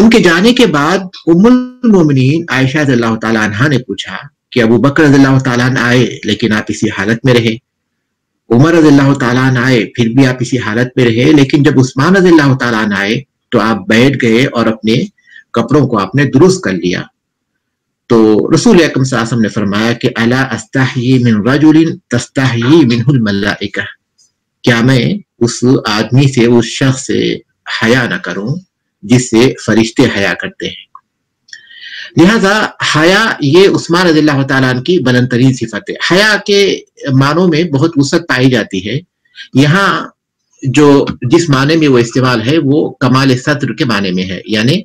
ان کے جانے کے بعد ام المومنین عائشہ رضی اللہ تعالیٰ عنہ نے پوچھا کہ ابو بکر رضی اللہ تعالیٰ عنہ آئے لیکن آپ اسی حالت میں رہے، عمر رضی اللہ تعالیٰ عنہ آئے پھر بھی آپ اسی حالت میں رہے، لیکن جب عثمان رضی اللہ تعالیٰ عنہ آئے تو آپ بیٹھ گئے اور اپنے کپڑوں کو آپ نے درست کر لیا۔ تو رسول اکرم صلی اللہ علیہ وسلم نے فرمایا کہ الا استحیی من رجل تستحیی منہ الملائکہ، کیا میں اس آدمی سے، اس شخص سے حیا نہ کروں جس سے فرشتے حیا کرتے ہیں۔ لہذا حیا یہ عثمان رضی اللہ تعالیٰ عنہ کی بلند ترین صفت ہے۔ حیا کے معنوں میں بہت وسعت پائی جاتی ہے، یہاں جو جس معنی میں وہ استعمال ہے وہ کمال ستر کے معنی میں ہے، یعنی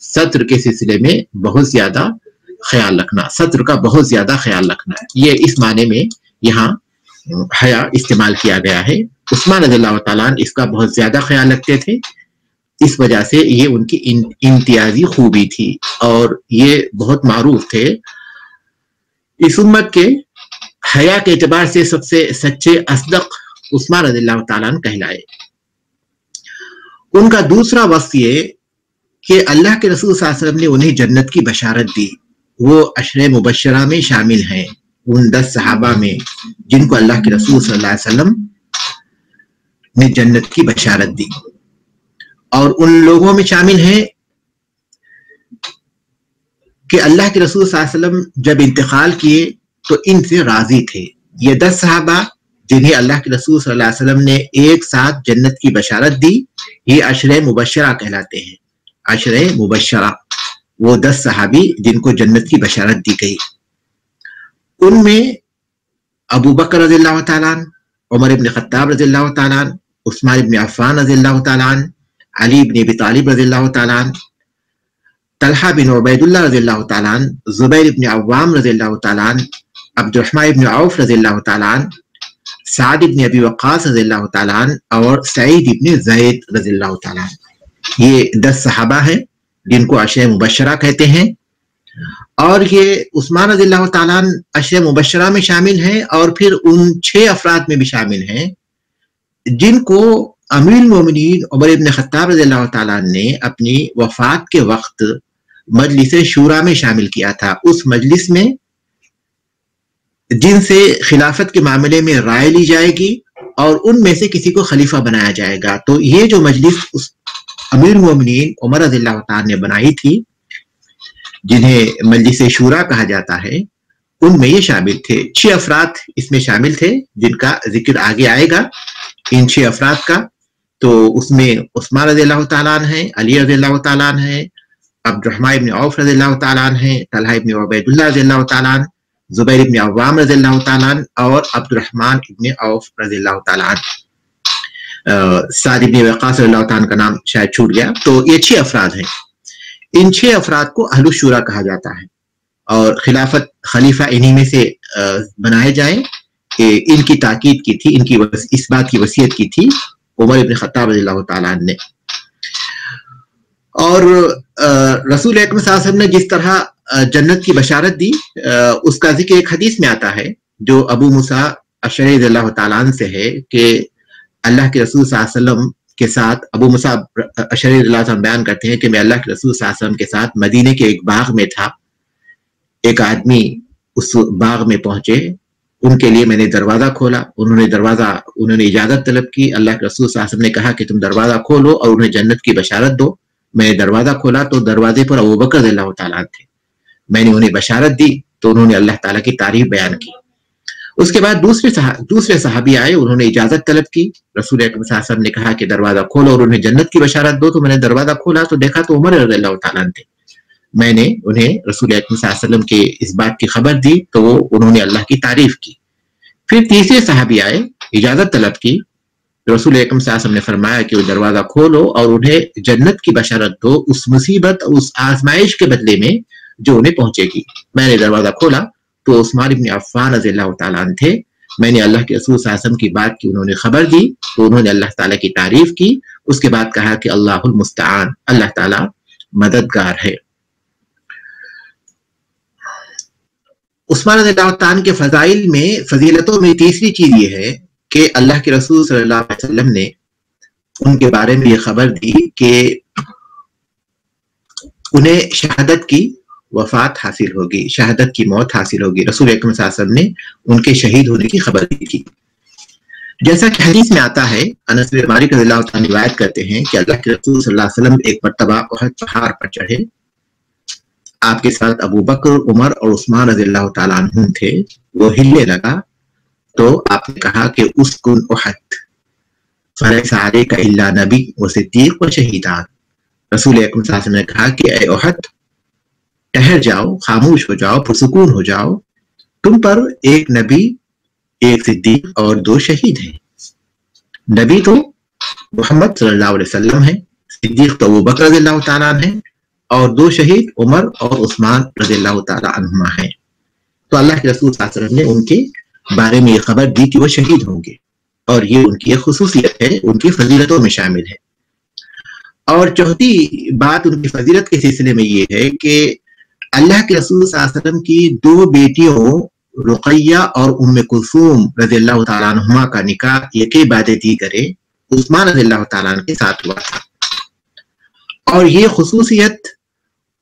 ستر کے سلسلے میں بہت زیادہ خیال رکھنا، ستر کا بہت زیادہ خیال رکھنا، یہ اس معنی میں یہاں حیا استعمال کیا گیا ہے۔ عثمان رضی اللہ تعالیٰ عنہ اس کا بہت زیادہ خیال رکھتے تھے، اس وجہ سے یہ ان کی امتیازی خوبی تھی اور یہ بہت معروف تھے۔ اس امت کے حیا کے اعتبار سے سب سے سچے اصدق عثمان رضی اللہ تعالیٰ عنہ کہلائے۔ ان کا دوسرا وصف یہ کہ اللہ کے رسول صلی اللہ علیہ وسلم نے انہیں جنت کی بشارت دی، وہ عشرہ مبشرہ میں شامل ہیں، ان 10 صحابہ میں جن کو اللہ کے رسول صلی اللہ علیہ وسلم نے جنت کی بشارت دی، اور ان لوگوں میں شامل ہیں کہ اللہ کے رسول صلی اللہ علیہ وسلم جب انتقال کیے تو ان سے راضی تھے۔ یہ 10 صحابہ جنہیں اللہ کے رسول صلی اللہ علیہ وسلم نے ایک ساتھ جنت کی بشارت دی، یہ عشرہ مبشرہ کہلاتے ہیں۔ عشرہ مبشرہ وہ 10 صحابی جن کو جنت کی بشارت دی گئی، ان میں ابو بکر رضی اللہ تعالیٰ عنہ، عمر بن خطاب رضی اللہ تعالیٰ عنہ، عثمان بن عفان رضی اللہ تعالیٰ عنہ، علی بن ابی طالب رضی اللہ تعالیٰ عنہ، طلحہ بن عبید اللہ رضی اللہ تعالیٰ عنہ، زبیر بن عوام رضی اللہ تعالیٰ عنہ، عبد الرحمن بن عوف رضی اللہ تعالیٰ عنہ، سعد بن ابی وقاص رضی اللہ تعالیٰ عنہ اور سعید بن زید رضی اللہ تعالیٰ عنہ۔ یہ 10 صحابہ ہیں جن کو عشرہ مبشرہ کہتے ہیں، اور یہ عثمان رضی اللہ تعالیٰ عنہ عشرہ مبشرہ میں شامل ہیں، اور پھر ان 6 افراد میں بھی شامل ہیں جن کو امیر المومنین عمر بن خطاب رضی اللہ تعالیٰ عنہ نے اپنی وفات کے وقت مجلس شورا میں شامل کیا تھا۔ اس مجلس میں جن سے خلافت کے معاملے میں رائے لی جائے گی اور ان میں سے کسی کو خلیفہ بنایا جائے گا، تو یہ جو مجلس امیر المومنین عمر رضی اللہ تعالیٰ نے بنائی تھی، جنہیں مجلس شورا کہا جاتا ہے، ان میں یہ شامل تھے۔ 6 افراد اس میں شامل تھے جن کا ذکر آگے آئے گا، ان 6 افراد کا۔ تو اس میں عثمان رضی اللہ تعالیٰ عنہ ہیں، علی رضی اللہ تعالیٰ عنہ ہیں، عبد الرحمن بن عوف رضی اللہ تعالیٰ عنہ ہیں، طلحہ بن عبید اللہ رضی اللہ تعالیٰ عنہ، زبیر بن عوام رضی اللہ تعالیٰ عنہ اور عبد الرحمن بن عوف رضی اللہ تعالیٰ عنہ۔ سعد بن وقاص رضی اللہ تعالیٰ عنہ کا نام شاید چھوٹ گیا۔ تو یہ 6 افراد ہیں، ان 6 افراد کو اہل الشورا کہا جاتا ہے، اور خلافت خلیفہ انہی میں سے بنائے جائیں، ان کی تاکید کی تھی، ان کی اس بات کی وصیت کی تھی عمر بن خطاب رضی اللہ تعالیٰ عنہ نے۔ اور رسول اکرم صلی اللہ علیہ وسلم نے جس طرح جنت کی بشارت دی، اس کا ذکر ایک حدیث میں آتا ہے جو ابو موسیٰ اشعری رضی اللہ تعالیٰ عنہ سے ہے کہ اللہ کے رسول صلی اللہ علیہ وسلم کے ساتھ، ابو موسیٰ اشعری رضی اللہ عنہ بیان کرتے ہیں کہ میں اللہ کے رسول صلی اللہ علیہ وسلم کے ساتھ مدینے کے ایک باغ میں تھا، ایک آدمی اس باغ میں پہنچے، ان کے لیے میں نے دروازہ کھولا، انہوں نے اجازت طلب کی، اللہ کے رسول صلی اللہ علیہ وسلم نے کہا کہ تم دروازہ کھولو اور انہیں جنت کی بشارت دو۔ میں نے دروازہ کھولا تو دروازے پر ابو بکر رضی اللہ تعالیٰ عنہ تھے، میں نے انہیں بشارت دی تو انہوں نے اللہ تعالیٰ کی تعریف بیان کی۔ اس کے بعد دوسرے صحابی آئے، انہوں نے اجازت طلب کی، رسول اکرم صلی اللہ علیہ وسلم نے کہا کہ دروازہ کھولو اور انہیں جنت کی بشارت دو، تو میں نے دروازہ کھولا تو دیکھا تو عمر رضی اللہ تعالیٰ عنہ تھے، میں نے انہیں رسول اکرم صلی اللہ علیہ وسلم کے اس بات کی خبر دی تو انہوں نے اللہ کی تعریف کی۔ پھر تیسرے صحابی آئے، اجازت طلب کی، رسول اکرم صلی اللہ علیہ وسلم نے فرمایا کہ وہ دروازہ کھولو اور انہیں جنت کی بشارت دو اس مصیبت اور اس آزمائش کے بدلے میں جو انہیں پہنچے گی۔ میں نے دروازہ کھولا تو عثمان بن عفان رضی اللہ تعالیٰ عنہ تھے، میں نے اللہ کے رسول صلی اللہ علیہ وسلم کی بات کی، انہوں نے خبر دی تو انہوں نے اللہ تعالیٰ کی تعریف کی، اس کے بعد کہا کہ اللہ المستعان، اللہ تعالیٰ مددگار ہے۔ عثمان رضی اللہ تعالیٰ کے فضائل میں، فضیلتوں میں تیسری چیز یہ ہے کہ اللہ کے رسول صلی اللہ علیہ وسلم نے ان کے بارے میں یہ خبر دی کہ انہیں شہادت کی وفات حاصل ہوگی، شہادت کی موت حاصل ہوگی۔ رسول اکرم صلی اللہ علیہ وسلم نے ان کے شہید ہونے کی خبر دی تھی۔ جیسا کہ حدیث میں آتا ہے، انس بن مالک رضی اللہ عنہ روایت کرتے ہیں کہ اللہ کے رسول صلی اللہ علیہ وسلم ایک مرتبہ احد پہاڑ پر چڑھے، آپ کے ساتھ ابو بکر، عمر اور عثمان رضی اللہ تعالیٰ عنہ تھے۔ وہ ہلنے لگا تو آپ نے کہا کہ اسکن احد فلیس علیک الا نبی و صدیق و شہیدان۔ رسول اکرم صلی اللہ علیہ وسلم نے کہا کہ اے احد، ٹھہر جاؤ، خاموش ہو جاؤ، پرسکون ہو جاؤ، تم پر ایک نبی، ایک صدیق اور 2 شہید ہیں۔ نبی تو محمد صلی اللہ علیہ وسلم ہے، صدیق تو ابو بکر رضی اللہ تعالیٰ عنہ ہیں، اور 2 شہید عمر اور عثمان رضی اللہ تعالیٰ عنہما ہیں۔ تو اللہ کے رسول صلی اللہ علیہ وسلم نے ان کے بارے میں یہ خبر دی کہ وہ شہید ہوں گے، اور یہ ان کی ایک خصوصیت ہے، ان کی فضیلتوں میں شامل ہے۔ اور چوتھی بات ان کی فضیلت کے سلسلے میں یہ ہے کہ اللہ کے رسول صلی اللہ علیہ وسلم کی 2 بیٹیوں رقیہ اور ام کلثوم رضی اللہ تعالیٰ عنہما کا نکاح یکے بعد دیگرے عثمان رضی اللہ تعالیٰ عنہ کے ساتھ ہوا تھا، اور یہ خصوصیت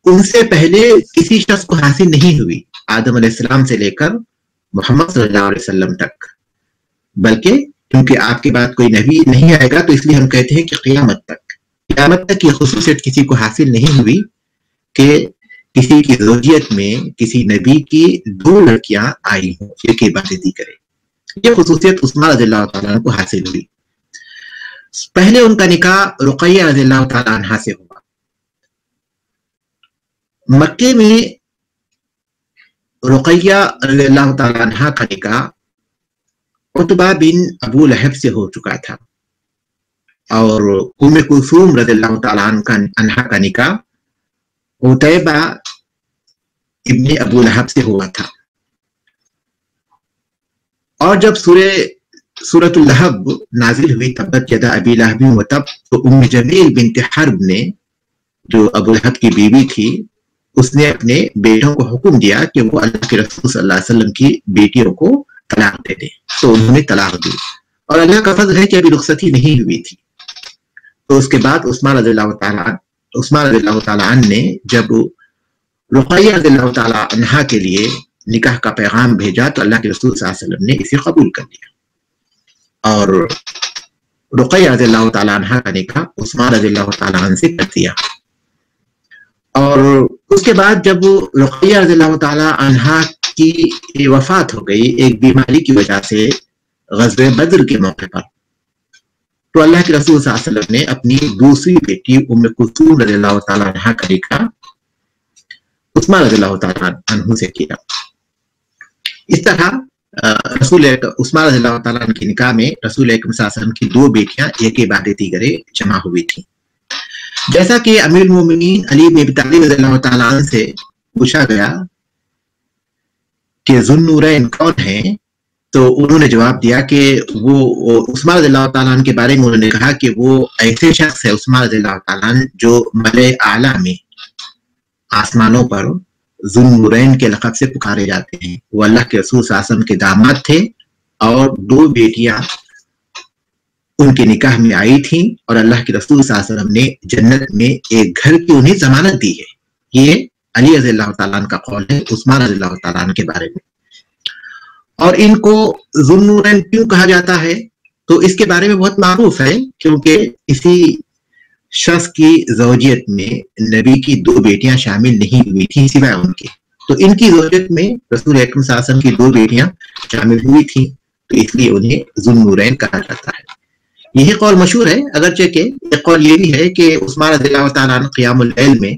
ان سے پہلے کسی شخص کو حاصل نہیں ہوئی، آدم علیہ السلام سے لے کر محمد صلی اللہ علیہ وسلم تک، بلکہ کیونکہ آپ کے بعد کوئی نبی نہیں آئے گا تو اس لیے ہم کہتے ہیں کہ قیامت تک یہ خصوصیت کسی کو حاصل نہیں ہوئی کہ کسی کی زوجیت میں کسی نبی کی 2 لڑکیاں آئی ہوں ایک عبادتی کرے۔ یہ خصوصیت عثمان رضی اللہ تعالیٰ عنہ کو حاصل ہوئی۔ پہلے ان کا نکاح رقیہ رضی اللہ تعالیٰ عنہ سے ہوا۔ مکے میں رقیہ رضی اللہ تعالیٰ عنہ کا نکاح عتبہ بن ابو لہب سے ہو چکا تھا، اور ام کلثوم رضی اللہ تعالیٰ عنہ کا نکاح عتیبہ ابن ابو لہب سے ہوا تھا۔ اور جب سورۃ اللہب نازل ہوئی، تبت یدا ابی لہب وتب، تو ام جمیل بنت حرب نے، جو ابو لہب کی بیوی تھی، اس نے اپنے بیٹوں کو حکم دیا کہ وہ اللہ کے رسول صلی اللہ علیہ وسلم کی بیٹیوں کو طلاق دے دیں، تو انہوں نے طلاق دی، اور اللہ کا فضل ہے کہ ابھی رخصتی نہیں ہوئی تھی۔ تو اس کے بعد عثمان رضی اللہ تعالیٰ عنہ نے جب رقیہ رضی اللہ تعالیٰ عنہ کے لیے نکاح کا پیغام بھیجا تو اللہ کے رسول صلی اللہ علیہ وسلم نے اسے قبول کر لیا، اور رقیہ رضی اللہ تعالیٰ عنہ کا نکاح عثمان رضی اللہ تعالیٰ عنہ سے کر دیا۔ اور اس کے بعد جب رقیہ رضی اللہ تعالیٰ عنہ کی وفات ہو گئی ایک بیماری کی وجہ سے غزوہ بدر کے موقع پر، تو اللہ کے رسول صلی اللہ علیہ وسلم نے اپنی دوسری بیٹی ام کلثوم رضی اللہ تعالیٰ عنہ کا نکاح عثمان رضی اللہ تعالیٰ عنہ سے کیا۔ اس طرح عثمان رضی اللہ تعالیٰ عنہ کے نکاح میں رسول اکرم صلی اللہ علیہ وسلم کی 2 بیٹیاں ایک بعد دیگرے جمع ہوئی تھیں۔ جیسا کہ امیر المومنین علی بن ابی طالب رضی اللہ تعالیٰ عنہ سے پوچھا گیا کہ ذو النورین کون ہیں، تو انہوں نے جواب دیا کہ وہ عثمان رضی اللہ تعالیٰ عنہ کے بارے میں انہوں نے کہا کہ وہ ایسے شخص ہے عثمان رضی اللہ تعالیٰ عنہ جو ملأ اعلیٰ میں آسمانوں پر ذو النورین کے لقب سے پکارے جاتے ہیں۔ وہ اللہ کے رسول صلی اللہ علیہ وسلم کے داماد تھے، اور 2 بیٹیاں ان کے نکاح میں آئی تھیں، اور اللہ کے رسول صلی اللہ علیہ وسلم نے جنت میں ایک گھر کی انہیں ضمانت دی ہے۔ یہ علی رضی اللہ تعالیٰ عنہ کا قول ہے عثمان رضی اللہ تعالیٰ عنہ کے بارے میں۔ اور ان کو ذو النورین کیوں کہا جاتا ہے، تو اس کے بارے میں بہت معروف ہے، کیونکہ اسی شخص کی زوجیت میں نبی کی 2 بیٹیاں شامل نہیں ہوئی تھیں سوائے ان کے، تو ان کی زوجیت میں رسول اکرم صلی اللہ علیہ وسلم کی 2 بیٹیاں شامل ہوئی تھیں، تو اس لیے انہیں ذو النورین کہا جاتا ہے۔ یہی قول مشہور ہے، اگرچہ کہ ایک قول یہ بھی ہے کہ عثمان رضی اللہ تعالیٰ عنہ قیام اللیل میں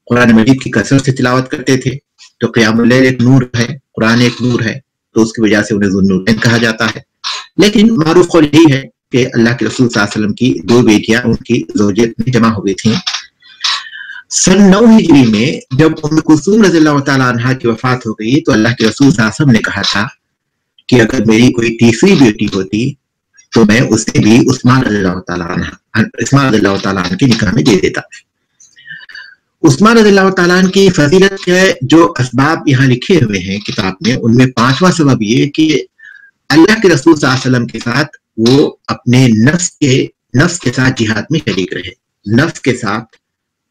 قرآن مجید کی کثرت سے تلاوت کرتے تھے، تو قیام اللیل ایک نور ہے، قرآن ایک نور ہے، تو اس کی وجہ سے انہیں ذو النورین کہا جاتا ہے۔ لیکن معروف قول یہی ہے کہ اللہ کے رسول صلی اللہ علیہ وسلم کی 2 بیٹیاں ان کی زوجیت میں جمع ہو گئی تھیں۔ سن 9 ہجری میں جب ام کلثوم رضی اللہ تعالیٰ عنہ کی وفات ہو گئی تو اللہ کے رسول صلی اللہ علیہ وسلم نے کہا تھا کہ اگر میری کوئی تیسری بیٹی ہوتی تو میں اسے بھی عثمان رضی اللہ تعالیٰ عنہ کے نکاح میں دے دیتا۔ عثمان رضی اللہ تعالیٰ عنہ کی فضیلت کے جو اسباب یہاں لکھے ہوئے ہیں کتاب میں، ان میں 5واں سبب یہ کہ اللہ کے رسول صلی اللہ علیہ وسلم کے ساتھ وہ اپنے نفس کے ساتھ جہاد میں شریک رہے، نفس کے ساتھ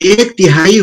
1/3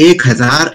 1000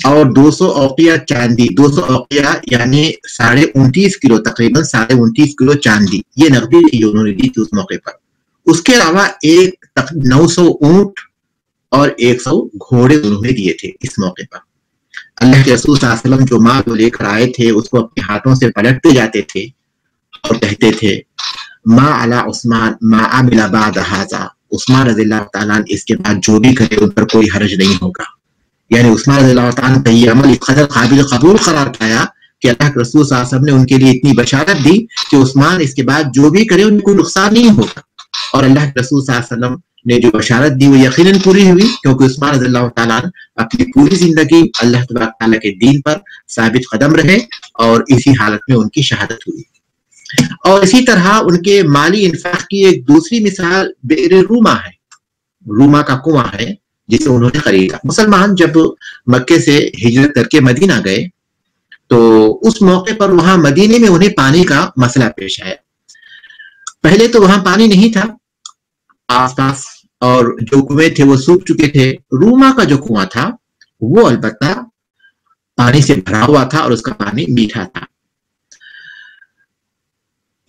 اور 200 اوقیہ چاندی، 200 اوقیہ یعنی 29.5 کلو، تقریباً 29.5 کلو چاندی، یہ نقدی تھی جو انہوں نے دی تھی اس موقع پر۔ اس کے علاوہ 900 اونٹ اور 100 گھوڑے انہوں نے دیے تھے اس موقع پر۔ اللہ کے رسول صلی اللہ علیہ وسلم جو مال جو لے کر آئے تھے اس کو اپنے ہاتھوں سے پلٹتے جاتے تھے اور کہتے تھے ما علی عثمان ما عمل بعد ھذا، عثمان رضی اللہ تعالیٰ عنہ اس کے بعد جو بھی کرے ان پر کوئی حرج نہیں ہوگا۔ یعنی عثمان رضی اللہ تعالیٰ عنہ کا یہ عمل اس قدر قابل قبول قرار پایا کہ اللہ کے رسول صلی اللہ علیہ وسلم نے ان کے لیے اتنی بشارت دی کہ عثمان اس کے بعد جو بھی کرے ان کو نقصان نہیں ہوگا۔ اور اللہ کے رسول صلی اللہ علیہ وسلم نے جو بشارت دی وہ یقیناً پوری ہوئی، کیونکہ عثمان رضی اللہ تعالیٰ عنہ اپنی پوری زندگی اللہ تبارک تعالیٰ کے دین پر ثابت قدم رہے اور اسی حالت میں ان کی شہادت ہوئی۔ اور اسی طرح ان کے مالی انفاق کی ایک دوسری مثال بئر روما ہے، روما کا کنواں ہے جسے انہوں نے خریدا۔ مسلمان جب مکے سے ہجرت کر کے مدینہ گئے تو اس موقع پر وہاں مدینے میں انہیں پانی کا مسئلہ پیش آیا۔ پہلے تو وہاں پانی نہیں تھا آس پاس، اور جو کنویں تھے وہ سوکھ چکے تھے۔ روما کا جو کنواں تھا وہ البتہ پانی سے بھرا ہوا تھا اور اس کا پانی میٹھا تھا۔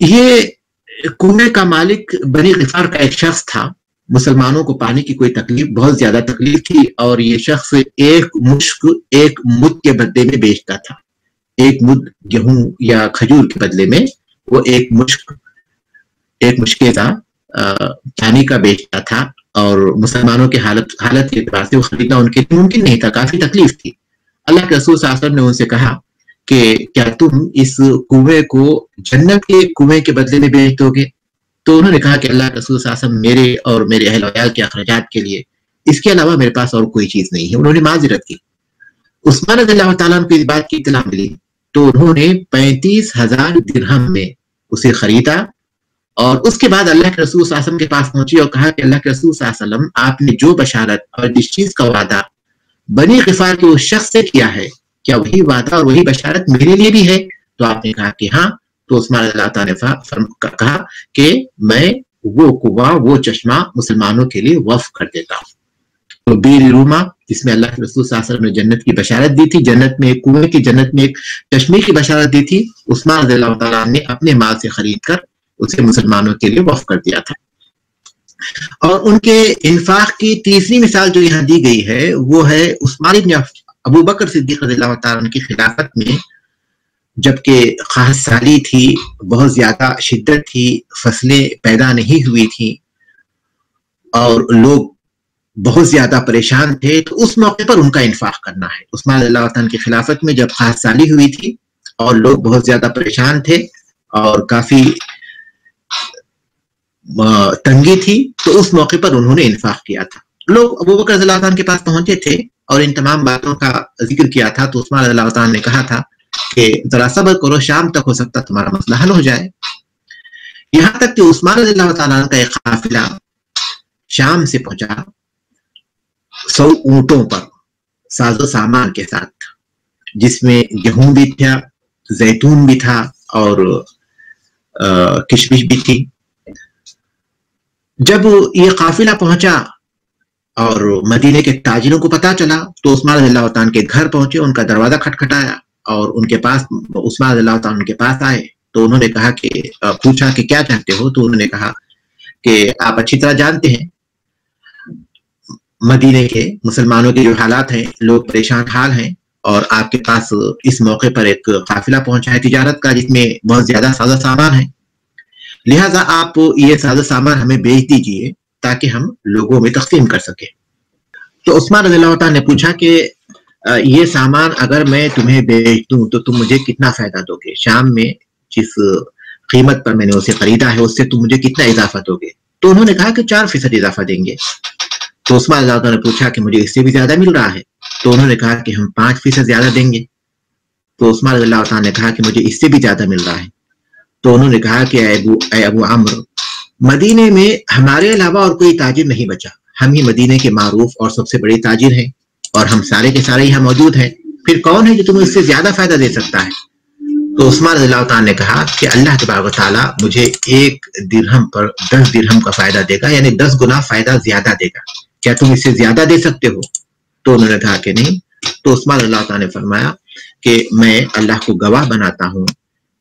یہ کنویں کا مالک بنی غفار کا ایک شخص تھا۔ مسلمانوں کو پانی کی کوئی تکلیف، بہت زیادہ تکلیف تھی، اور یہ شخص ایک مد کے بدلے میں بیچتا تھا۔ ایک مد گیہوں یا کھجور کے بدلے میں وہ ایک مشکیزہ پانی کا بیچتا تھا، اور مسلمانوں کے حالت کے اعتبار سے وہ خریدنا ان کے لیے ممکن نہیں تھا، کافی تکلیف تھی۔ اللہ کے رسول صلی اللہ علیہ وسلم نے ان سے کہا کہ کیا تم اس کنویں کو جنت کے کنویں کے بدلے میں بیچ دو گے؟ تو انہوں نے کہا کہ اللہ کے رسول صلی اللہ علیہ وسلم میرے اور میرے اہل وعیال کے اخراجات کے لیے اس کے علاوہ میرے پاس اور کوئی چیز نہیں ہے۔ انہوں نے معذرت کی۔ عثمان رضی اللہ تعالیٰ عنہ کو اس بات کی اطلاع ملی تو انہوں نے 35,000 درہم میں اسے خریدا، اور اس کے بعد اللہ کے رسول صلی اللہ علیہ وسلم کے پاس پہنچی اور کہا کہ اللہ کے رسول صلی اللہ علیہ وسلم آپ نے جو بشارت اور جس چیز کا وعدہ بنی غفار کے اس شخص سے کیا ہے، کیا وہی وعدہ اور وہی بشارت میرے لیے بھی ہے؟ تو آپ نے کہا کہ ہاں۔ تو عثمان رضی اللہ تعالیٰ نے کہا کہ میں وہ کنواں، وہ چشمہ مسلمانوں کے لیے وقف کر دیتا ہوں۔ تو بئر روما جس میں اللہ کے رسول صلی اللہ علیہ وسلم نے جنت کی بشارت دی تھی، جنت میں ایک کنویں کی، جنت میں ایک چشمے کی بشارت دی تھی، عثمان رضی اللہ تعالیٰ نے اپنے مال سے خرید کر اسے مسلمانوں کے لیے وقف کر دیا تھا۔ اور ان کے انفاق کی تیسری مثال جو یہاں دی گئی ہے وہ ہے عثمان بن ابو بکر صدیق رضی اللہ تعالیٰ عنہ کی خلافت میں، جبکہ قحط سالی تھی، بہت زیادہ شدت تھی، فصلیں پیدا نہیں ہوئی تھیں اور لوگ بہت زیادہ پریشان تھے، تو اس موقع پر ان کا انفاق کرنا ہے۔ عثمان رضی اللہ تعالیٰ عنہ کی خلافت میں جب قحط سالی ہوئی تھی اور لوگ بہت زیادہ پریشان تھے اور کافی تنگی تھی، تو اس موقع پر انہوں نے انفاق کیا تھا۔ لوگ ابو بکر رضی اللہ عنہ کے پاس پہنچے تھے اور ان تمام باتوں کا ذکر کیا تھا، تو عثمان رضی اللہ عنہ نے کہا تھا کہ ذرا صبر کرو، شام تک ہو سکتا تمہارا مسئلہ حل ہو جائے۔ یہاں تک کہ عثمان رضی اللہ تعالیٰ کا ایک قافلہ شام سے پہنچا 100 اونٹوں پر ساز و سامان کے ساتھ، جس میں گیہوں بھی تھا، زیتون بھی تھا اور کشمش بھی تھی۔ جب یہ قافلہ پہنچا اور مدینے کے تاجروں کو پتا چلا تو عثمان رضی اللہ تعالیٰ کے گھر پہنچے، ان کا دروازہ کھٹکھٹایا اور ان کے پاس عثمان رضی اللہ تعالیٰ کے پاس آئے تو انہوں نے کہا کہ پوچھا کہ کیا چاہتے ہو؟ تو انہوں نے کہا کہ آپ اچھی طرح جانتے ہیں مدینے کے مسلمانوں کے جو حالات ہیں، لوگ پریشان حال ہیں، اور آپ کے پاس اس موقع پر ایک قافلہ پہنچا ہے تجارت کا جس میں بہت زیادہ ساز و سامان ہے، لہٰذا آپ یہ ساز و سامان ہمیں بیچ دیجئے تاکہ ہم لوگوں میں تقسیم کر سکیں۔ تو عثمان رضی اللہ تعالیٰ نے پوچھا کہ یہ سامان اگر میں تمہیں بیچ دوں تو تم مجھے کتنا فائدہ دو گے؟ شام میں جس قیمت پر میں نے اسے خریدا ہے اس سے تم مجھے کتنا اضافہ دو گے؟ تو انہوں نے کہا کہ 4% اضافہ دیں گے۔ تو عثمان رضی اللہ تعالیٰ نے پوچھا کہ مجھے اس سے بھی زیادہ مل رہا ہے؟ تو انہوں نے کہا کہ ہم 5% زیادہ دیں گے۔ تو عثمان رضی اللہ تعالیٰ نے کہا کہ مجھے اس سے بھی زیادہ مل رہا ہے۔ تو انہوں نے کہا کہ اے ابو عمرو، مدینے میں ہمارے علاوہ اور کوئی تاجر نہیں بچا، ہم ہی مدینے کے معروف اور سب سے بڑے تاجر ہیں اور ہم سارے کے سارے یہاں موجود ہیں، پھر کون ہے جو تمہیں اس سے زیادہ فائدہ دے سکتا ہے؟ تو عثمان رضی اللہ تعالیٰ نے کہا کہ اللہ تبارک و تعالیٰ مجھے 1 درہم پر 10 درہم کا فائدہ دے گا، یعنی 10 گنا فائدہ زیادہ دے گا، کیا تم اس سے زیادہ دے سکتے ہو؟ تو انہوں نے کہا کہ نہیں، تو عثمان رضی اللہ تعالیٰ نے فرمایا کہ میں اللہ کو گواہ بناتا ہوں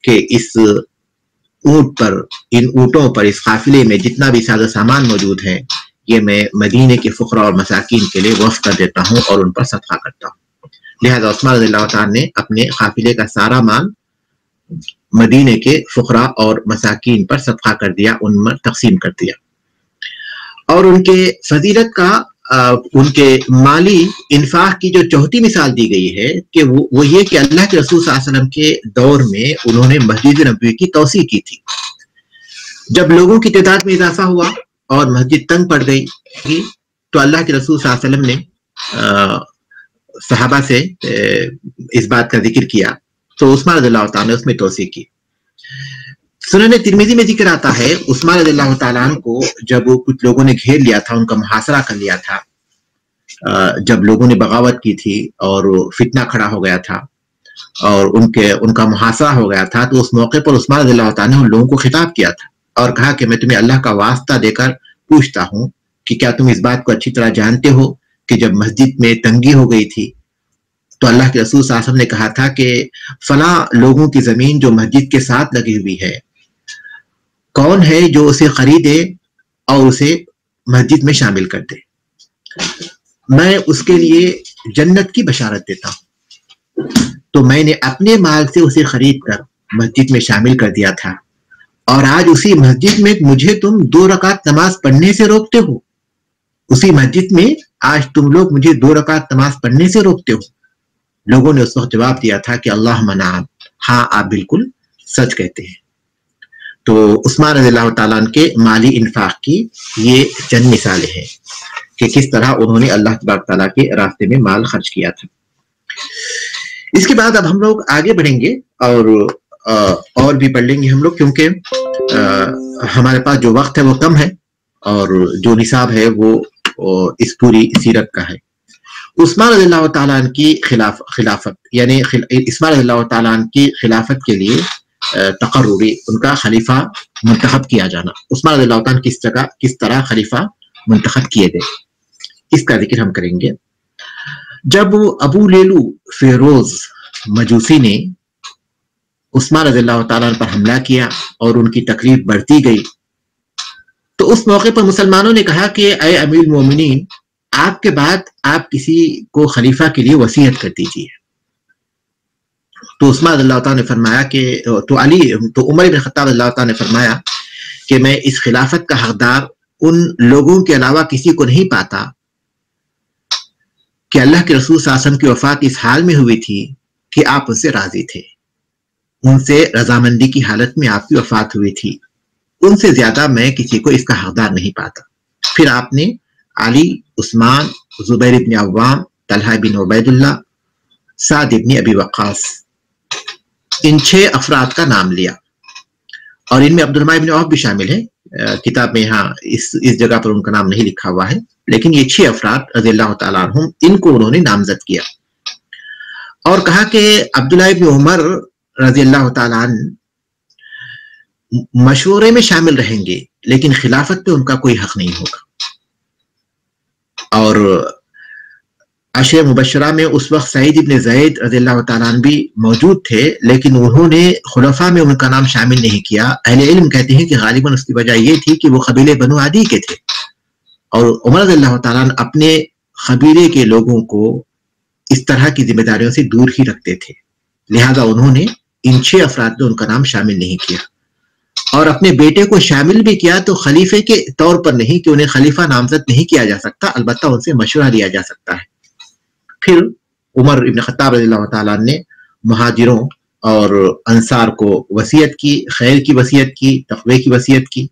کہ اس اونٹ پر، ان اونٹوں پر، اس قافلے میں جتنا بھی ساز و سامان موجود ہے یہ میں مدینے کے فقراء اور مساکین کے لیے وقف کر دیتا ہوں اور ان پر صدقہ کرتا ہوں۔ لہذا عثمان رضی اللہ تعالیٰ نے اپنے قافلے کا سارا مال مدینے کے فقراء اور مساکین پر صدقہ کر دیا، ان پر تقسیم کر دیا۔ اور ان کے فضیلت کا، ان کے مالی انفاق کی جو چوتھی مثال دی گئی ہے کہ وہ یہ کہ اللہ کے رسول صلی اللہ علیہ وسلم کے دور میں انہوں نے مسجد نبوی کی توسیع کی تھی۔ جب لوگوں کی تعداد میں اضافہ ہوا اور مسجد تنگ پڑ گئی تو اللہ کے رسول صلی اللہ علیہ وسلم نے صحابہ سے اس بات کا ذکر کیا تو عثمان رضی اللہ تعالیٰ نے اس میں توسیع کی۔ سنن ترمذی میں ذکر آتا ہے عثمان رضی اللہ تعالیٰ عنہ کو جب کچھ لوگوں نے گھیر لیا تھا، ان کا محاصرہ کر لیا تھا، جب لوگوں نے بغاوت کی تھی اور فتنہ کھڑا ہو گیا تھا اور ان کا محاصرہ ہو گیا تھا، تو اس موقع پر عثمان رضی اللہ تعالیٰ نے ان لوگوں کو خطاب کیا تھا اور کہا کہ میں تمہیں اللہ کا واسطہ دے کر پوچھتا ہوں کہ کیا تم اس بات کو اچھی طرح جانتے ہو کہ جب مسجد میں تنگی ہو گئی تھی تو اللہ کے رسول صلی اللہ علیہ وسلم نے کہا تھا کہ فلاں لوگوں کی زمین جو مسجد کے ساتھ لگی ہوئی ہے، کون ہے جو اسے خریدے اور اسے مسجد میں شامل کر دے، میں اس کے لیے جنت کی بشارت دیتا ہوں۔ تو میں نے اپنے مال سے اسے خرید کر مسجد میں شامل کر دیا تھا اور آج اسی مسجد میں مجھے تم 2 رکعت نماز پڑھنے سے روکتے ہو، اسی مسجد میں آج تم لوگ مجھے 2 رکعت نماز پڑھنے سے روکتے ہو۔ لوگوں نے اس وقت جواب دیا تھا کہ اللہ منعم، ہاں آپ بالکل سچ کہتے ہیں۔ تو عثمان رضی اللہ تعالیٰ عنہ کے مالی انفاق کی یہ چند مثالیں ہیں کہ کس طرح انہوں نے اللہ تبارک تعالیٰ کے راستے میں مال خرچ کیا تھا۔ اس کے بعد اب ہم لوگ آگے بڑھیں گے اور بھی پڑھ لیں گے ہم لوگ، کیونکہ ہمارے پاس جو وقت ہے وہ کم ہے اور جو نصاب ہے وہ اس پوری سیرت کا ہے۔ عثمان رضی اللہ تعالیٰ عنہ کی خلافت، یعنی عثمان رضی اللہ تعالیٰ عنہ کی خلافت کے لیے تقرری، ان کا خلیفہ منتخب کیا جانا، عثمان رضی اللہ تعالیٰ کس طرح خلیفہ منتخب کیے گئے، اس کا ذکر ہم کریں گے۔ جب ابو لیلو فیروز مجوسی نے عثمان رضی اللہ تعالیٰ عنہ پر حملہ کیا اور ان کی تکلیف بڑھتی گئی تو اس موقع پر مسلمانوں نے کہا کہ اے امیر المومنین، آپ کے بعد آپ کسی کو خلیفہ کے لیے وصیت کر دیجیے۔ تو عثمان رضی اللہ تعالیٰ نے فرمایا کہ تو عمر بن خطاب رضی اللہ تعالیٰ نے فرمایا کہ میں اس خلافت کا حقدار ان لوگوں کے علاوہ کسی کو نہیں پاتا کہ اللہ کے رسول صلی اللہ علیہ وسلم کی وفات اس حال میں ہوئی تھی کہ آپ ان سے راضی تھے، ان سے رضامندی کی حالت میں آپ کی وفات ہوئی تھی، ان سے زیادہ میں کسی کو اس کا حقدار نہیں پاتا۔ پھر آپ نے علی، عثمان، زبیر بن عوام، طلحہ بن عبید اللہ، سعد بن ابی وقاص، ان 6 افراد کا نام لیا اور ان میں عبدالرحمن بن عوف بھی شامل ہیں۔ کتاب میں یہاں اس جگہ پر ان کا نام نہیں لکھا ہوا ہے، لیکن یہ 6 افراد رضی اللہ تعالیٰ عنہم، ان کو انہوں نے نامزد کیا اور کہا کہ عبداللہ بن عمر رضی اللہ تعالیٰ عنہ مشورے میں شامل رہیں گے لیکن خلافت پہ ان کا کوئی حق نہیں ہوگا۔ اور عشر مبشرہ میں اس وقت سعید ابن زید رضی اللہ تعالیٰ عنہ بھی موجود تھے، لیکن انہوں نے خلفاء میں ان کا نام شامل نہیں کیا۔ اہل علم کہتے ہیں کہ غالباً اس کی وجہ یہ تھی کہ وہ قبیلے بنو عدی کے تھے اور عمر رضی اللہ تعالیٰ عنہ اپنے قبیلے کے لوگوں کو اس طرح کی ذمہ داریوں سے دور ہی رکھتے تھے، لہذا انہوں نے ان 6 افراد میں ان کا نام شامل نہیں کیا اور اپنے بیٹے کو شامل بھی کیا تو خلیفے کے طور پر نہیں کہ انہیں خلیفہ نامزد نہیں کیا جا سکتا، البتہ ان سے مشورہ لیا جا سکتا ہے۔ پھر عمر ابن خطاب رضی اللہ تعالیٰ نے مہاجروں اور انصار کو وصیت کی، خیر کی وصیت کی، تقوی کی وصیت کی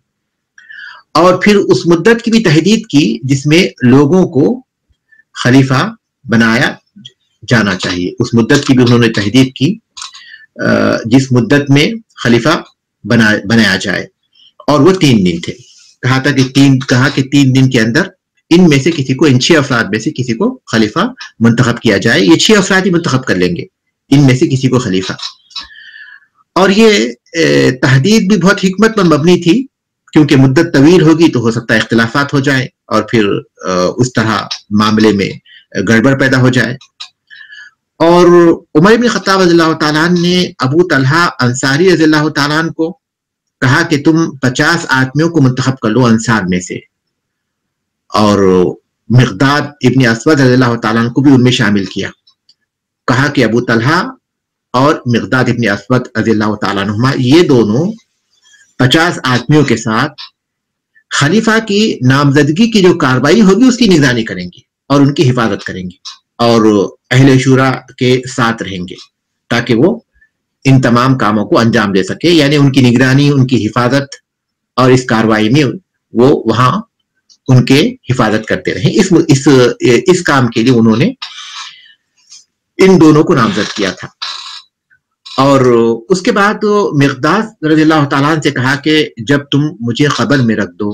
اور پھر اس مدت کی بھی تحدید کی جس میں لوگوں کو خلیفہ بنایا جانا چاہیے۔ اس مدت کی بھی انہوں نے تحدید کی جس مدت میں خلیفہ بنایا جائے اور وہ 3 دن تھے۔ کہا کہ 3 دن کے اندر ان میں سے کسی کو، ان 6 افراد میں سے کسی کو خلیفہ منتخب کیا جائے۔ یہ 6 افراد ہی منتخب کر لیں گے، ان میں سے کسی کو خلیفہ۔ اور یہ تحدید بھی بہت حکمت پر مبنی تھی کیونکہ مدت طویل ہوگی تو ہو سکتا ہے اختلافات ہو جائیں اور پھر اس طرح معاملے میں گڑبڑ پیدا ہو جائے۔ اور عمر بن خطاب رضی اللہ تعالیٰ عنہ نے ابو طلحہ انصاری رضی اللہ تعالیٰ عنہ کو کہا کہ تم 50 آدمیوں کو منتخب کر لو انصار میں سے، اور مقداد ابن اسود رضی اللہ تعالیٰ عنہ کو بھی ان میں شامل کیا. کہا کہ ابو طلحہ اور مقداد ابن اسود رضی اللہ تعالیٰ عنہما یہ دونوں 50 آدمیوں کے ساتھ خلیفہ کی نامزدگی کی جو کارروائی ہوگی اس کی نگرانی کریں گے اور ان کی حفاظت کریں گے، اور اہل شورا کے ساتھ رہیں گے تاکہ وہ ان تمام کاموں کو انجام دے سکے. یعنی ان کی نگرانی، ان کی حفاظت، اور اس کارروائی میں وہ وہاں ان کے حفاظت کرتے رہیں. اس کام کے لیے انہوں نے ان دونوں کو نامزد کیا تھا. اور اس کے بعد مقداد رضی اللہ تعالیٰ عنہ سے کہا کہ جب تم مجھے خبر میں رکھ دو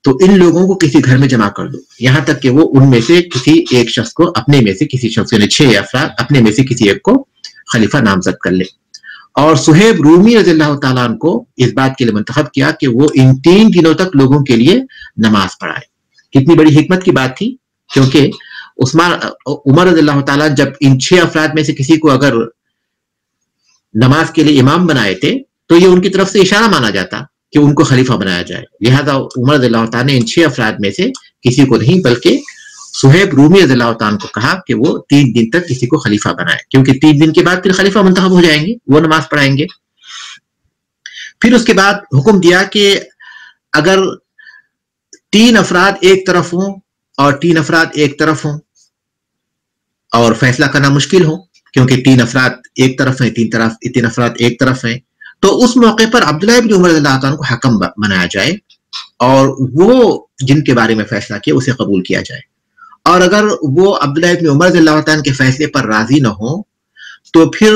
تو ان لوگوں کو کسی گھر میں جمع کر دو، یہاں تک کہ وہ ان میں سے کسی ایک شخص کو، اپنے میں سے کسی شخص نے 6 افراد اپنے میں سے کسی ایک کو خلیفہ نامزد کر لے. اور صہیب رومی رضی اللہ تعالیٰ عنہ کو اس بات کے لیے منتخب کیا کہ وہ ان 3 دنوں تک لوگوں کے لیے نماز پڑھائے. کتنی بڑی حکمت کی بات تھی، کیونکہ عمر رضی اللہ تعالیٰ جب ان 6 افراد میں سے کسی کو اگر نماز کے لیے امام بنائے تھے تو یہ ان کی طرف سے اشارہ مانا جاتا کہ ان کو خلیفہ بنایا جائے. لہذا عمر رضی اللہ تعالیٰ نے ان 6 افراد میں سے کسی کو نہیں بلکہ صہیب رومی رضی اللہ تعالیٰ کو کہا کہ وہ 3 دن تک کسی کو خلیفہ بنائے، کیونکہ 3 دن کے بعد پھر خلیفہ منتخب ہو جائیں گے، وہ نماز پڑھائیں گے. پھر اس کے بعد حکم دیا کہ اگر 3 افراد ایک طرف ہوں اور 3 افراد ایک طرف ہوں اور فیصلہ کرنا مشکل ہو، کیونکہ 3 افراد ایک طرف ہیں، 3 افراد ایک طرف ہیں، تو اس موقع پر عبداللہ ابن عمر رضی اللہ تعالیٰ کو حکم بنایا جائے اور وہ جن کے بارے میں فیصلہ کیا اسے قبول کیا جائے. اور اگر وہ عبداللہ ابن عمر رضی اللہ تعالیٰ کے فیصلے پر راضی نہ ہو تو پھر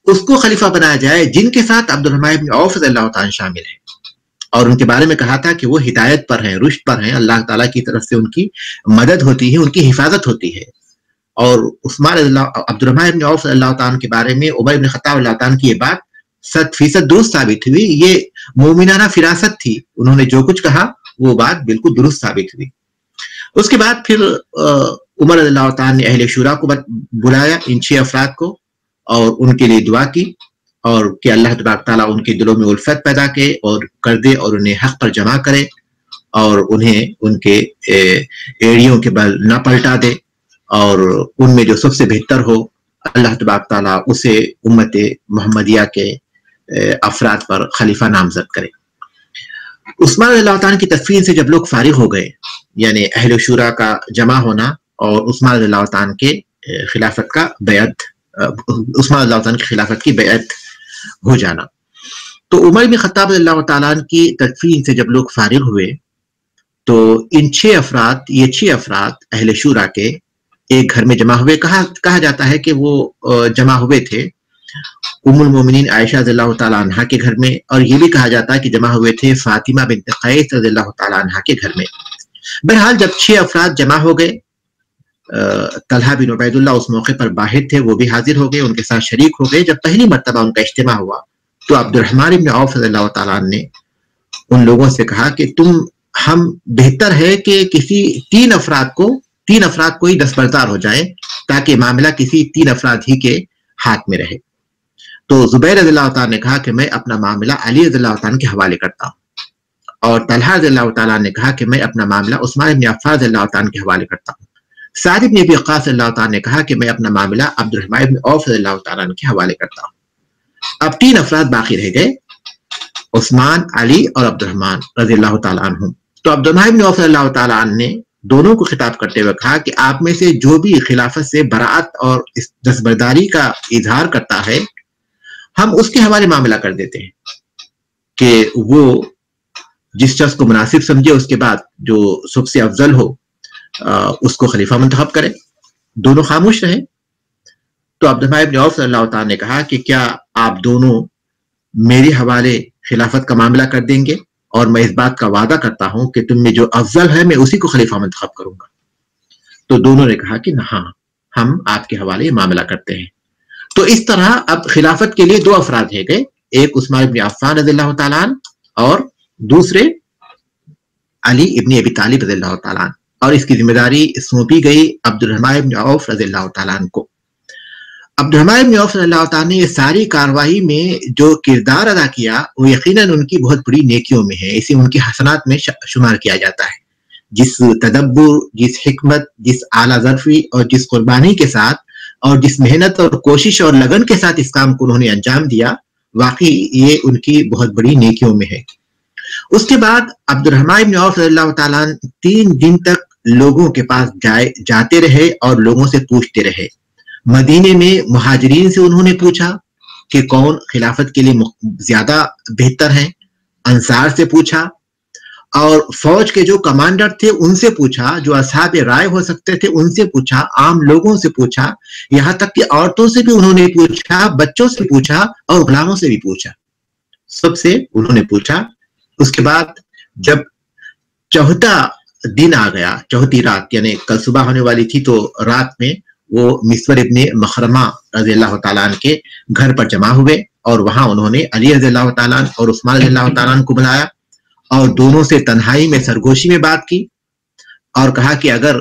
اس کو خلیفہ بنایا جائے جن کے ساتھ عبد الرحمن بن عوف رضی اللہ تعالیٰ شامل ہیں، اور ان کے بارے میں کہا تھا کہ وہ ہدایت پر ہیں، رشد پر ہیں، اللہ تعالیٰ کی طرف سے ان کی مدد ہوتی ہے، ان کی حفاظت ہوتی ہے. اور عثمان رضی اللہ، عبد الرحمن بن عوف رضی اللہ تعالیٰ کے بارے میں عمر بن خطاب رضی اللہ تعالیٰ کی یہ بات 100% درست ثابت ہوئی. یہ مومنانہ فراست تھی، انہوں نے جو کچھ کہا وہ بات بالکل درست ثابت ہوئی. اس کے بعد پھر عمر رضی اللہ تعالیٰ نے اہل شورا کو بلایا، ان 6 افراد کو، اور ان کے لیے دعا کی اور کہ اللہ تبارک تعالیٰ ان کے دلوں میں الفت پیدا کرے اور کر دے اور انہیں حق پر جمع کرے اور انہیں ان کے ایڑیوں کے بل نہ پلٹا دے، اور ان میں جو سب سے بہتر ہو اللہ تبارک تعالیٰ اسے امت محمدیہ کے افراد پر خلیفہ نامزد کرے. عثمان رضی اللہ تعالیٰ کی تدفین سے جب لوگ فارغ ہو گئے، یعنی اہل شورا کا جمع ہونا اور عثمان رضی اللہ تعالیٰ کے خلافت کا بیعت، عثمان رضی اللہ تعالیٰ کی خلافت کی بیعت ہو جانا، تو عمر بن خطاب رضی اللہ تعالیٰ کی تدفین سے جب لوگ فارغ ہوئے تو ان 6 افراد، یہ 6 افراد اہل شورا کے ایک گھر میں جمع ہوئے. کہا جاتا ہے کہ وہ جمع ہوئے تھے ام المومنین عائشہ رضی اللہ تعالیٰ عنہ کے گھر میں، اور یہ بھی کہا جاتا ہے کہ جمع ہوئے تھے فاطمہ بنت قیس رضی اللہ تعالیٰ عنہ کے گھر میں. بہرحال جب 6 افراد جمع ہو گئے، طلحہ بن عبید اللہ اس موقع پر باہر تھے، وہ بھی حاضر ہو گئے، ان کے ساتھ شریک ہو گئے. جب پہلی مرتبہ ان کا اجتماع ہوا تو عبد الرحمن بن عوف رضی اللہ تعالیٰ عنہ نے ان لوگوں سے کہا کہ ہم بہتر ہے کہ کسی 3 افراد کو ہی دستبردار ہو جائیں تاکہ معاملہ کسی 3 افراد ہی کے ہاتھ میں رہے. تو زبیر رضی اللہ تعالیٰ نے کہا کہ میں اپنا معاملہ علی رضی اللہ تعالیٰ کے حوالے کرتا ہوں، اور طلحہ رضی اللہ تعالیٰ نے کہا کہ میں اپنا معاملہ عثمان بن عفان رضی اللہ تعالیٰ کے حوالے کرتا ہوں. سعد بن ابی وقاص رضی اللہ تعالیٰ نے کہا کہ میں اپنا معاملہ عبد الرحمن بن عوف رضی اللہ تعالیٰ کے حوالے کرتا ہوں. اب 3 افراد باقی رہ گئے، عثمان، علی اور عبد الرحمن رضی اللہ تعالیٰ عنہ. تو عبد الرحمن بن عوف رضی اللہ تعالیٰ عنہ نے دونوں کو خطاب کرتے ہوئے کہا کہ آپ میں سے جو بھی خلافت سے براعت اور دستبرداری کا اظہار کرتا ہے ہم اس کے حوالے معاملہ کر دیتے ہیں کہ وہ جس شخص کو مناسب سمجھے اس کے بعد جو سب سے افضل ہو اس کو خلیفہ منتخب کرے. دونوں خاموش رہے. تو عبد الرحمن بن عوف رضی اللہ تعالیٰ نے کہا کہ کیا آپ دونوں میرے حوالے خلافت کا معاملہ کر دیں گے، اور میں اس بات کا وعدہ کرتا ہوں کہ تم میں جو افضل ہے میں اسی کو خلیفہ منتخب کروں گا. تو دونوں نے کہا کہ ہاں ہم آپ کے حوالے معاملہ کرتے ہیں. تو اس طرح اب خلافت کے لیے 2 افراد رہ گئے، ایک عثمان بن عفان رضی اللہ تعالیٰ عنہ اور دوسرے علی ابن ابی طالب رضی اللہ تعالیٰ عنہ، اور اس کی ذمہ داری سونپی گئی عبد الرحمن بن عوف رضی اللہ تعالیٰ عنہ کو. عبدالرحمن ابن عوف رضی اللہ تعالیٰ نے یہ ساری کاروائی میں جو کردار ادا کیا وہ یقیناً ان کی بہت بڑی نیکیوں میں ہے، اسے ان کی حسنات میں شمار کیا جاتا ہے۔ جس تدبر، جس حکمت، جس اعلیٰ ظرفی اور جس قربانی کے ساتھ اور جس محنت اور کوشش اور لگن کے ساتھ اس کام کو انہوں نے انجام دیا، واقعی یہ ان کی بہت بڑی نیکیوں میں ہے۔ اس کے بعد عبدالرحمن ابن عوف رضی اللہ تعالیٰ 3 دن تک لوگوں کے پاس جاتے رہے اور لوگوں سے پوچھتے رہے۔ مدینے میں مہاجرین سے انہوں نے پوچھا کہ کون خلافت کے لیے زیادہ بہتر ہیں، انصار سے پوچھا، اور فوج کے جو کمانڈر تھے ان سے پوچھا، جو اصحاب رائے ہو سکتے تھے ان سے پوچھا، عام لوگوں سے پوچھا، یہاں تک کہ عورتوں سے بھی انہوں نے پوچھا، بچوں سے پوچھا اور غلاموں سے بھی پوچھا، سب سے انہوں نے پوچھا۔ اس کے بعد جب چوتھا دن آ گیا، چوتھی رات، یعنی کل صبح ہونے والی تھی، تو رات میں وہ مسور ابن مخرمہ رضی اللہ تعالیٰ عنہ کے گھر پر جمع ہوئے، اور وہاں انہوں نے علی رضی اللہ تعالیٰ عنہ اور عثمان رضی اللہ تعالیٰ عنہ کو بلایا اور دونوں سے تنہائی میں سرگوشی میں بات کی، اور کہا کہ اگر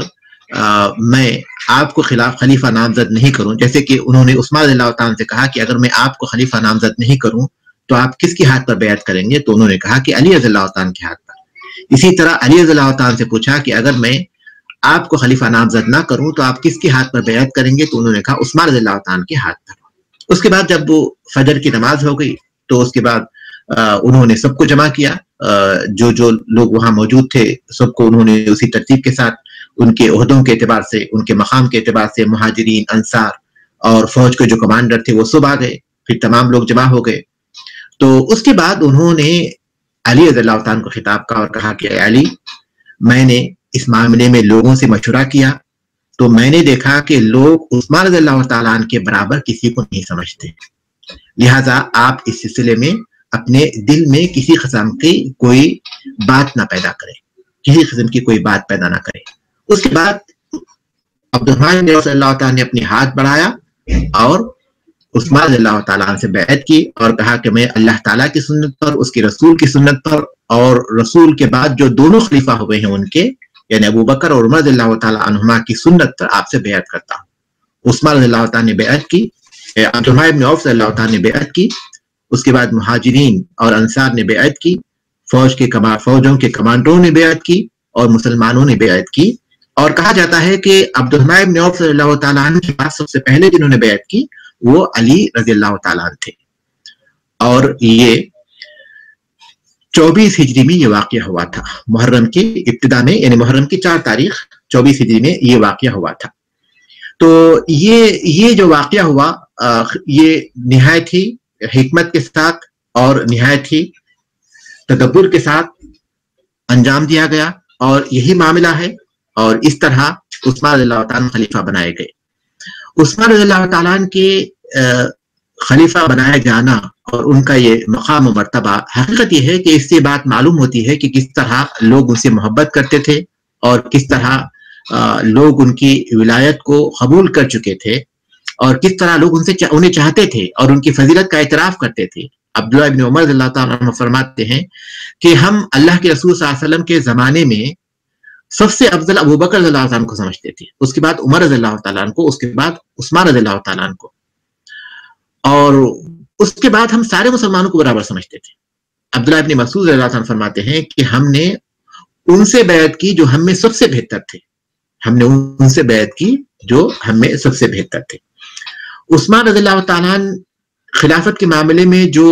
میں آپ کو خلیفہ نامزد نہیں کروں، جیسے کہ انہوں نے عثمان رضی اللہ تعالیٰ عنہ سے کہا کہ اگر میں آپ کو خلیفہ نامزد نہیں کروں تو آپ کس کے ہاتھ پر بیعت کریں گے؟ تو انہوں نے کہا کہ علی رضی اللہ تعالیٰ عنہ کے ہاتھ پر۔ اسی طرح علی رضی اللہ تعالیٰ عنہ سے پوچھا کہ اگر میں آپ کو خلیفہ نامزد نہ کروں تو آپ کس کے ہاتھ پر بیعت کریں گے؟ تو انہوں نے کہا عثمان رضی اللہ تعالیٰ عنہ کے ہاتھ پر۔ اس کے بعد جب وہ فجر کی نماز ہو گئی تو اس کے بعد انہوں نے سب کو جمع کیا، جو لوگ وہاں موجود تھے سب کو انہوں نے اسی ترتیب کے ساتھ ان کے عہدوں کے اعتبار سے، ان کے مقام کے اعتبار سے، مہاجرین، انصار اور فوج کے جو کمانڈر تھے وہ سب آ گئے، پھر تمام لوگ جمع ہو گئے۔ تو اس کے بعد انہوں نے علی رضی اللہ تعالیٰ کو خطاب کا اور کہا کہ اے علی، میں نے اس معاملے میں لوگوں سے مشورہ کیا تو میں نے دیکھا کہ لوگ عثمان رضی اللہ تعالیٰ عنہ کے برابر کسی کو نہیں سمجھتے، لہٰذا آپ اس سلسلے میں اپنے دل میں کسی قسم کی کوئی بات نہ پیدا کریں، کسی قسم کی کوئی بات پیدا نہ کریں۔ اس کے بعد عبدالرحمن بن عوف رضی اللہ تعالیٰ نے اپنے ہاتھ بڑھایا اور عثمان رضی اللہ تعالیٰ عنہ سے بیعت کی اور کہا کہ میں اللہ تعالیٰ کی سنت پر، اس کے رسول کی سنت پر، اور رسول کے بعد جو دونوں خلیفہ ہوئے ہیں ان کے، یعنی ابو بکر اور عمر رضی اللہ تعالیٰ عنہما کی سنت پر آپ سے بیعت کرتا ہوں۔ عثمان رضی اللہ تعالیٰ نے بیعت کی، عبدالرحمن بن عوف رضی اللہ تعالیٰ نے بیعت کی، اس کے بعد مہاجرین اور انصار نے بیعت کی، فوجوں کے کمانڈروں نے بیعت کی اور مسلمانوں نے بیعت کی۔ اور کہا جاتا ہے کہ عبدالرحمن بن عوف رضی اللہ تعالیٰ عنہ کے پاس سب سے پہلے جنہوں نے بیعت کی وہ علی رضی اللہ تعالیٰ عنہ تھے، اور یہ 24 ہجری میں یہ واقعہ ہوا تھا، محرم کی ابتدا میں، یعنی محرم کی 4 تاریخ 24 ہجری میں یہ واقعہ ہوا تھا۔ تو یہ جو واقعہ ہوا یہ نہایت ہی حکمت کے ساتھ اور نہایت ہی تدبر کے ساتھ انجام دیا گیا، اور یہی معاملہ ہے، اور اس طرح عثمان رضی اللہ تعالیٰ خلیفہ بنائے گئے۔ عثمان رضی اللہ تعالیٰ کے خلیفہ بنایا جانا اور ان کا یہ مقام و مرتبہ، حقیقت یہ ہے کہ اس سے بات معلوم ہوتی ہے کہ کس طرح لوگ ان سے محبت کرتے تھے اور کس طرح لوگ ان کی ولایت کو قبول کر چکے تھے، اور کس طرح لوگ انہیں چاہتے تھے اور ان کی فضیلت کا اعتراف کرتے تھے۔ عبداللہ ابن عمر رضی اللہ تعالیٰ عنہ فرماتے ہیں کہ ہم اللہ کے رسول صلی اللہ علیہ وسلم کے زمانے میں سب سے افضل ابو بکر رضی اللہ عنہ کو سمجھتے تھے، اس کے بعد عمر رضی اللہ تعالیٰ عنہ کو، اس کے بعد عثمان رضی اللہ تعالیٰ عنہ کو، اور اس کے بعد ہم سارے مسلمانوں کو برابر سمجھتے تھے۔ عبداللہ ابن مسعود رضی اللہ عنہ فرماتے ہیں کہ ہم نے ان سے بیعت کی جو ہم میں سب سے بہتر تھے، ہم نے ان سے بیعت کی جو ہم میں سب سے بہتر تھے۔ عثمان رضی اللہ تعالیٰ عنہ خلافت کے معاملے میں جو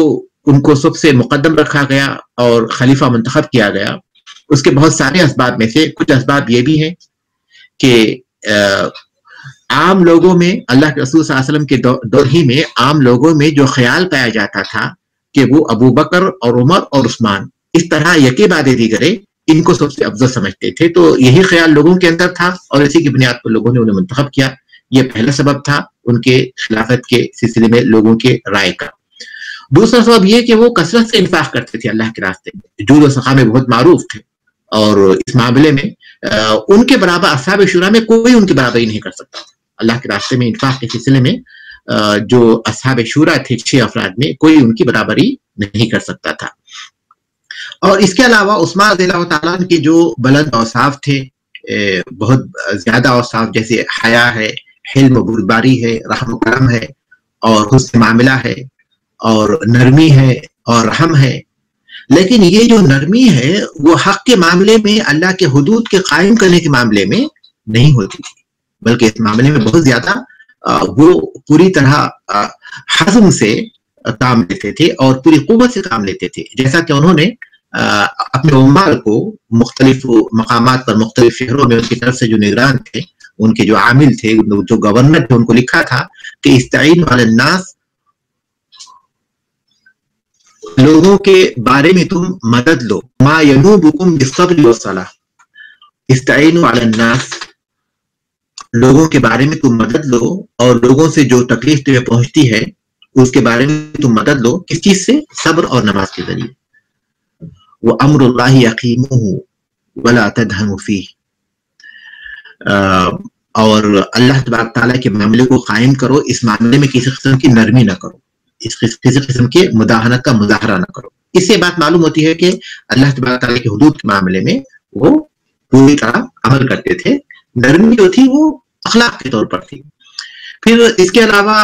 ان کو سب سے مقدم رکھا گیا اور خلیفہ منتخب کیا گیا، اس کے بہت سارے اسباب میں سے کچھ اسباب یہ بھی ہیں کہ عام لوگوں میں، اللہ کے رسول صلی اللہ علیہ وسلم کے دور ہی میں عام لوگوں میں جو خیال پایا جاتا تھا کہ وہ ابو بکر اور عمر اور عثمان اس طرح یکے بعد دیگرے ان کو سب سے افضل سمجھتے تھے، تو یہی خیال لوگوں کے اندر تھا اور اسی کی بنیاد پر لوگوں نے انہیں منتخب کیا۔ یہ پہلا سبب تھا ان کے خلافت کے سلسلے میں لوگوں کے رائے کا۔ دوسرا سبب یہ کہ وہ کثرت سے انفاق کرتے تھے اللہ کے راستے میں، جود و سخا میں بہت معروف تھے، اور اس معاملے میں ان کے برابر اصحاب شورا میں کوئی ان کی برابری نہیں کر سکتا تھا۔ اللہ کے راستے میں انفاق کے سلسلے میں جو اصحاب شورا تھے 6 افراد میں، کوئی ان کی برابری نہیں کر سکتا تھا۔ اور اس کے علاوہ عثمان رضی اللہ تعالیٰ کے جو بلند اوصاف تھے، بہت زیادہ اوصاف، جیسے حیا ہے، حلم و بردباری ہے، رحم و کرم ہے، اور حسن معاملہ ہے، اور نرمی ہے اور رحم ہے. لیکن یہ جو نرمی ہے وہ حق کے معاملے میں، اللہ کے حدود کے قائم کرنے کے معاملے میں نہیں ہوتی تھی، بلکہ اس معاملے میں بہت زیادہ وہ پوری طرح حزم سے کام لیتے تھے اور پوری قوت سے کام لیتے تھے. جیسا کہ انہوں نے اپنے عمال کو مختلف مقامات پر، مختلف شہروں میں ان کی طرف سے جو نگران تھے، ان کے جو عامل تھے، جو گورنر تھے، ان کو لکھا تھا کہ استعینوا علی الناس، لوگوں کے بارے میں تم مدد لو، ما ینوبکم بالصبر والصلاح. استعینوا علی الناس، لوگوں کے بارے میں تم مدد لو، اور لوگوں سے جو تکلیف تمہیں پہنچتی ہے اس کے بارے میں تم مدد لو. کس چیز سے؟ صبر اور نماز کے ذریعے. وَأَمْرُ اللَّهِ يَقِيمُهُ وَلَا تَدْهَنُوا فِيهِ، اور اللہ تبارک تعالیٰ کے معاملے کو قائم کرو، اس معاملے میں کسی قسم کی نرمی نہ کرو، کسی قسم کے مداہنت کا مظاہرہ نہ کرو. اس سے بات معلوم ہوتی ہے کہ اللہ تبارک تعالیٰ کے حدود کے معاملے میں وہ پوری طرح عمل کرتے تھے. نرمی جو تھی وہ اخلاق کے طور پر تھی. پھر اس کے علاوہ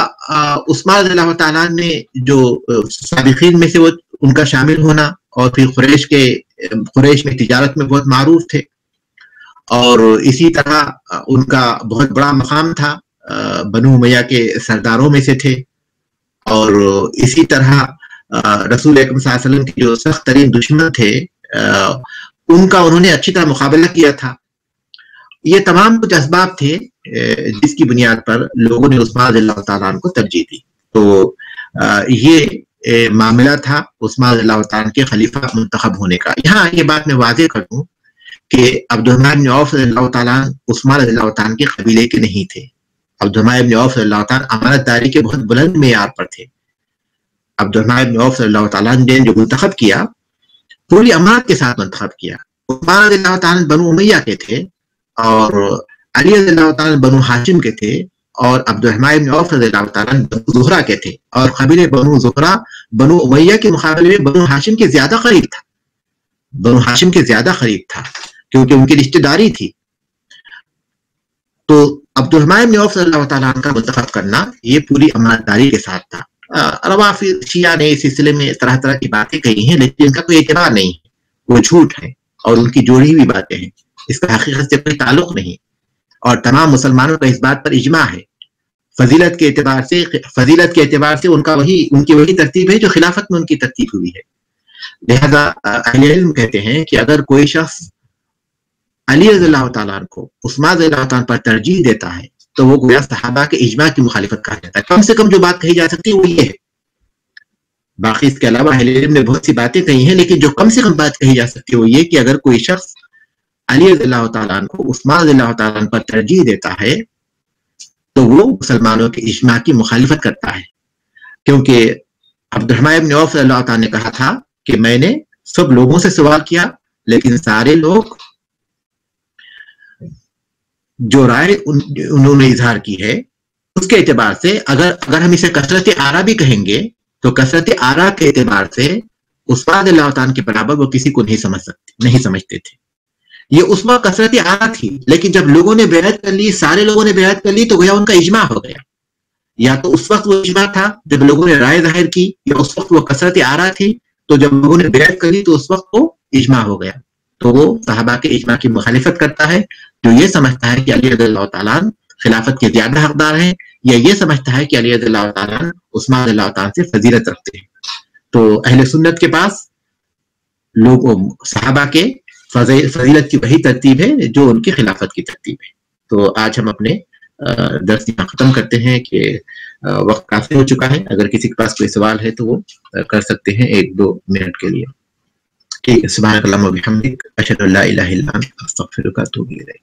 عثمان رضی اللہ تعالیٰ نے جو سابقین میں سے وہ ان کا شامل ہونا، اور پھر قریش میں تجارت میں بہت معروف تھے، اور اسی طرح ان کا بہت بڑا مقام تھا، بنو امیہ کے سرداروں میں سے تھے، اور اسی طرح رسول اکرم صلی اللہ علیہ وسلم کے جو سخت ترین دشمن تھے ان کا انہوں نے اچھی طرح مقابلہ کیا تھا. یہ تمام کچھ اسباب تھے جس کی بنیاد پر لوگوں نے عثمان رضی اللہ تعالیٰ عنہ کو ترجیح دی. تو یہ معاملہ تھا عثمان رضی اللہ تعالیٰ عنہ کے خلیفہ منتخب ہونے کا. یہاں یہ بات میں واضح کر دوں کہ عبدالرحمن بن عوف رضی اللہ تعالیٰ عنہ عثمان رضی اللہ تعالیٰ عنہ کے قبیلے کے نہیں تھے. عبدالرحمن بن عوف رضی اللہ تعالیٰ عنہ امانت داری کے بہت بلند معیار پر تھے. عبدالرحمن بن عوف رضی اللہ تعالیٰ عنہ نے جو منتخب کیا پوری امانت کے ساتھ منتخب کیا. عثمان رضی اللہ تعالیٰ عنہ بنو امیہ کے تھے، اور علی رضی اللہ تعالیٰ بنو ہاشم کے تھے، اور عبدالرحمن بن عوف رضی اللہ تعالیٰ بنو زہرہ کے تھے. اور قبیلے بنو زہرہ بنو امیہ کے مقابلے میں بنو ہاشم کے زیادہ قریب تھا، بنو ہاشم کے زیادہ قریب تھا کیونکہ ان کی رشتہ داری تھی. تو عبدالرحمن بن عوف رضی اللہ تعالیٰ عنہ کا منتخب کرنا یہ پوری امانت داری کے ساتھ تھا. روافض شیعہ نے اس سلسلے میں طرح طرح کی باتیں کہی ہیں، لیکن ان کا کوئی اعتبار نہیں ہے، وہ جھوٹ ہے اور ان کی جوڑی ہوئی باتیں ہیں، اس کا حقیقت سے کوئی تعلق نہیں. اور تمام مسلمانوں کا اس بات پر اجماع ہے. فضیلت کے اعتبار سے ان کی وہی ترتیب ہے جو خلافت میں ان کی ترتیب ہوئی ہے. لہذا اہل علم کہتے ہیں کہ اگر کوئی شخص علی رضی اللہ تعالیٰ عنہ کو عثمان رضی اللہ تعالیٰ عنہ پر ترجیح دیتا ہے تو وہ گویا صحابہ کے اجماع کی مخالفت کہا جاتا ہے. کم سے کم جو بات کہی جا سکتی ہے وہ یہ ہے. باقی اس کے علاوہ اہل علم نے بہت سی باتیں کہی ہیں، لیکن جو کم سے کم بات کہی جا سکتی ہے وہ یہ کہ اگر کوئی شخص علی رضی اللہ تعالیٰ عنہ کو عثمان رضی اللہ تعالیٰ عنہ پر ترجیح دیتا ہے تو وہ مسلمانوں کے اجماع کی مخالفت کرتا ہے. کیونکہ عبدالرحمن بن عوف رضی اللہ تعالیٰ نے کہا تھا کہ میں نے سب لوگوں سے سوال کیا، لیکن سارے لوگ جو رائے انہوں نے اظہار کی ہے اس کے اعتبار سے اگر ہم اسے کثرت آرا بھی کہیں گے تو کثرت آرا کے اعتبار سے عثمان رضی اللہ تعالیٰ کے برابر وہ کسی کو نہیں سمجھتے تھے. یہ اس وقت کثرت آرا تھی، لیکن جب لوگوں نے بیعت کر لی، سارے لوگوں نے بیعت کر لی، تو گویا ان کا اجماع ہو گیا. یا تو اس وقت وہ اجماع تھا جب لوگوں نے رائے ظاہر کی، یا اس وقت وہ کثرت آرا تھی تو جب لوگوں نے بیعت کر لی تو اس وقت وہ اجماع ہو گیا. تو وہ صحابہ کے اجماع کی مخالفت کرتا ہے جو یہ سمجھتا ہے کہ علی رضی اللہ تعالیٰ خلافت کے زیادہ حقدار ہیں، یا یہ سمجھتا ہے کہ علی رضی اللہ تعالیٰ عثمان رضی اللہ تعالیٰ سے فضیلت رکھتے ہیں. تو اہل سنت کے پاس لوگوں صحابہ کے فضیلت کی وہی ترتیب ہے جو ان کی خلافت کی ترتیب ہے. تو آج ہم اپنے درس یہاں ختم کرتے ہیں کہ وقت کافی ہو چکا ہے. اگر کسی کے پاس کوئی سوال ہے تو وہ کر سکتے ہیں 1-2 منٹ کے لیے. ٹھیک ہے. سبحانک اللہم و بحمدک اشہد ان لا الہ الا انت استغفرک و اتوب الیک.